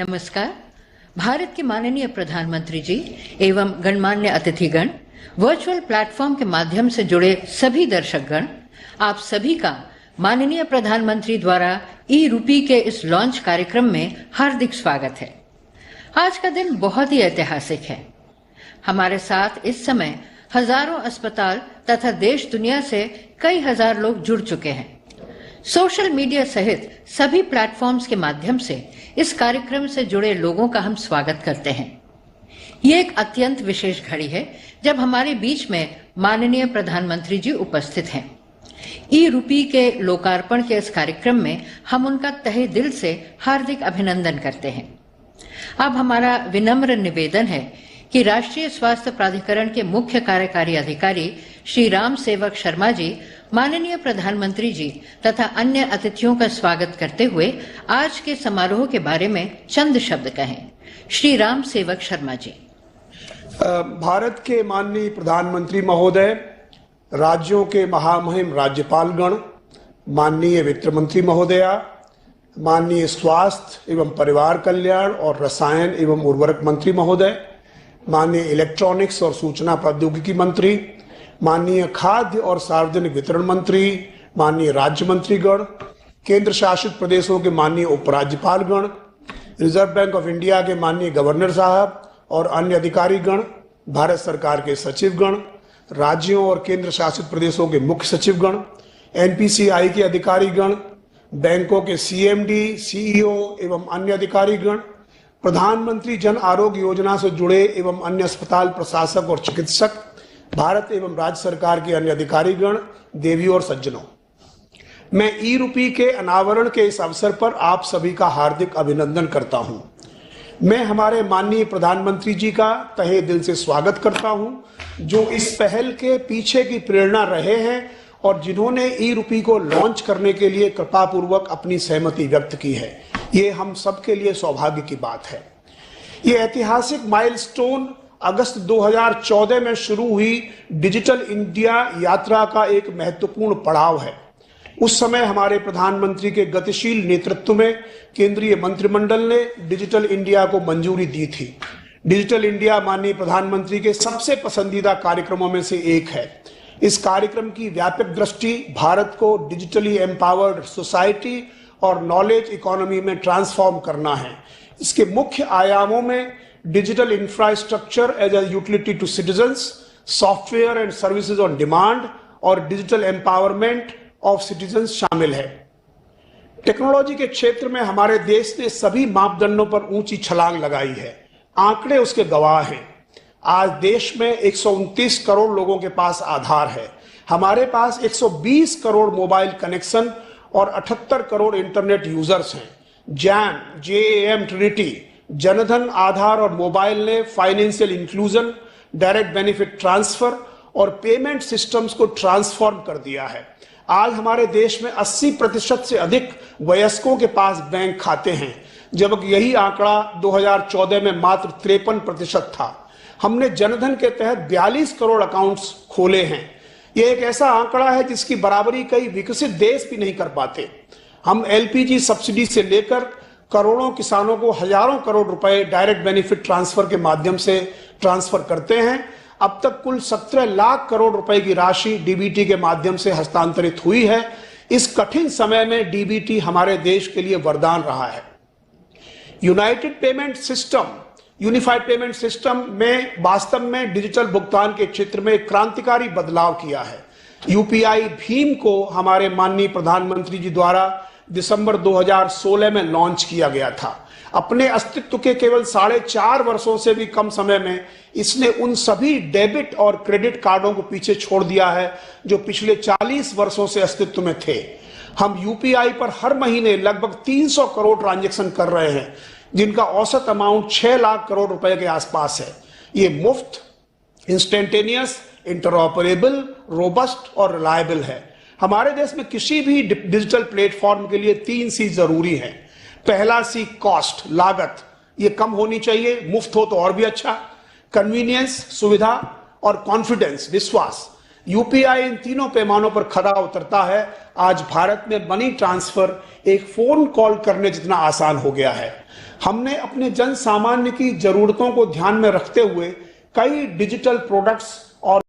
नमस्कार। भारत के माननीय प्रधानमंत्री जी एवं गणमान्य अतिथिगण, वर्चुअल प्लेटफॉर्म के माध्यम से जुड़े सभी दर्शकगण, आप सभी का माननीय प्रधानमंत्री द्वारा ई रूपी के इस लॉन्च कार्यक्रम में हार्दिक स्वागत है। आज का दिन बहुत ही ऐतिहासिक है। हमारे साथ इस समय हजारों अस्पताल तथा देश दुनिया से कई हजार लोग जुड़ चुके हैं। सोशल मीडिया सहित सभी प्लेटफॉर्म्स के माध्यम से इस कार्यक्रम से जुड़े लोगों का हम स्वागत करते हैं। ये एक अत्यंत विशेष घड़ी है जब हमारे बीच में माननीय प्रधानमंत्री जी उपस्थित हैं। ई रूपी के लोकार्पण के इस कार्यक्रम में हम उनका तहे दिल से हार्दिक अभिनंदन करते हैं। अब हमारा विनम्र निवेदन है कि राष्ट्रीय स्वास्थ्य प्राधिकरण के मुख्य कार्यकारी अधिकारी श्री राम सेवक शर्मा जी माननीय प्रधानमंत्री जी तथा अन्य अतिथियों का स्वागत करते हुए आज के समारोह के बारे में चंद शब्द कहें। श्री राम सेवक शर्मा जी। भारत के माननीय प्रधानमंत्री महोदय, राज्यों के महामहिम राज्यपालगण, माननीय वित्त मंत्री महोदया, माननीय स्वास्थ्य एवं परिवार कल्याण और रसायन एवं उर्वरक मंत्री महोदय, माननीय इलेक्ट्रॉनिक्स और सूचना प्रौद्योगिकी मंत्री, माननीय खाद्य और सार्वजनिक वितरण मंत्री, माननीय राज्य मंत्रीगण, केंद्र शासित प्रदेशों के माननीय उपराज्यपालगण, रिजर्व बैंक ऑफ इंडिया के माननीय गवर्नर साहब और अन्य अधिकारीगण, भारत सरकार के सचिवगण, राज्यों और केंद्र शासित प्रदेशों के मुख्य सचिवगण, एनपीसीआई के अधिकारीगण, बैंकों के सीएमडी, सीईओ एवं अन्य अधिकारीगण, प्रधानमंत्री जन आरोग्य योजना से जुड़े एवं अन्य अस्पताल प्रशासक और चिकित्सक, भारत एवं राज्य सरकार के अन्य अधिकारीगण, देवियों और सज्जनों, मैं ई रूपी के अनावरण के इस अवसर पर आप सभी का हार्दिक अभिनंदन करता हूं। मैं हमारे माननीय प्रधानमंत्री जी का तहे दिल से स्वागत करता हूं, जो इस पहल के पीछे की प्रेरणा रहे हैं और जिन्होंने ई रूपी को लॉन्च करने के लिए कृपापूर्वक अपनी सहमति व्यक्त की है। ये हम सबके लिए सौभाग्य की बात है। ये ऐतिहासिक माइलस्टोन अगस्त 2014 में शुरू हुई डिजिटल इंडिया यात्रा का एक महत्वपूर्ण पड़ाव है। उस समय हमारे प्रधानमंत्री के गतिशील नेतृत्व में केंद्रीय मंत्रिमंडल ने डिजिटल इंडिया को मंजूरी दी थी। डिजिटल इंडिया माननीय प्रधानमंत्री के सबसे पसंदीदा कार्यक्रमों में से एक है। इस कार्यक्रम की व्यापक दृष्टि भारत को डिजिटली एम्पावर्ड सोसाइटी और नॉलेज इकोनॉमी में ट्रांसफॉर्म करना है। इसके मुख्य आयामों में digital infrastructure as a utility to citizens, software and services on demand और डिजिटल एम्पावरमेंट ऑफ सिटीजन्स शामिल है। टेक्नोलॉजी के क्षेत्र में हमारे देश ने सभी मापदंडों पर ऊंची छलांग लगाई है। आंकड़े उसके गवाह हैं। आज देश में 129 करोड़ लोगों के पास आधार है। हमारे पास 120 करोड़ मोबाइल कनेक्शन और 78 करोड़ इंटरनेट यूजर्स हैं। जैम, जेएएम, ट्रिनिटी, जनधन, आधार और मोबाइल ने financial inclusion, direct benefit transfer और पेमेंट सिस्टम्स को ट्रांसफॉर्म कर दिया है। आज हमारे देश में 80% से अधिक वयस्कों के पास बैंक खाते हैं, जबकि यही आंकड़ा 2014 में मात्र 53% था। हमने जनधन के तहत 42 करोड़ अकाउंट्स खोले हैं। यह एक ऐसा आंकड़ा है जिसकी बराबरी कई विकसित देश भी नहीं कर पाते। हम एलपीजी सब्सिडी से लेकर करोड़ों किसानों को हजारों करोड़ रुपए डायरेक्ट बेनिफिट ट्रांसफर के माध्यम से ट्रांसफर करते हैं। अब तक कुल 17 लाख करोड़ रुपए की राशि डीबीटी के माध्यम से हस्तांतरित हुई है। इस कठिन समय में डीबीटी हमारे देश के लिए वरदान रहा है। United payment system, unified payment system में वास्तव में डिजिटल भुगतान के क्षेत्र में क्रांतिकारी बदलाव किया है। यूपीआई भीम को हमारे माननीय प्रधानमंत्री जी द्वारा दिसंबर 2016 में लॉन्च किया गया था। अपने अस्तित्व के केवल 4.5 वर्षों से भी कम समय में इसने उन सभी डेबिट और क्रेडिट कार्डों को पीछे छोड़ दिया है जो पिछले 40 वर्षों से अस्तित्व में थे। हम यूपीआई पर हर महीने लगभग 300 करोड़ ट्रांजैक्शन कर रहे हैं, जिनका औसत अमाउंट 6 लाख करोड़ रुपए के आसपास है। ये मुफ्त, इंस्टेंटेनियस, इंटरऑपरेबल, रोबस्ट और रिलायबल है। हमारे देश में किसी भी डिजिटल प्लेटफॉर्म के लिए 3 सी जरूरी है। पहला सी कॉस्ट, लागत, ये कम होनी चाहिए, मुफ्त हो तो और भी अच्छा। कन्वीनियंस, सुविधा और कॉन्फिडेंस, विश्वास। यूपीआई इन तीनों पैमानों पर खरा उतरता है। आज भारत में मनी ट्रांसफर एक फोन कॉल करने जितना आसान हो गया है। हमने अपने जन सामान्य की जरूरतों को ध्यान में रखते हुए कई डिजिटल प्रोडक्ट्स और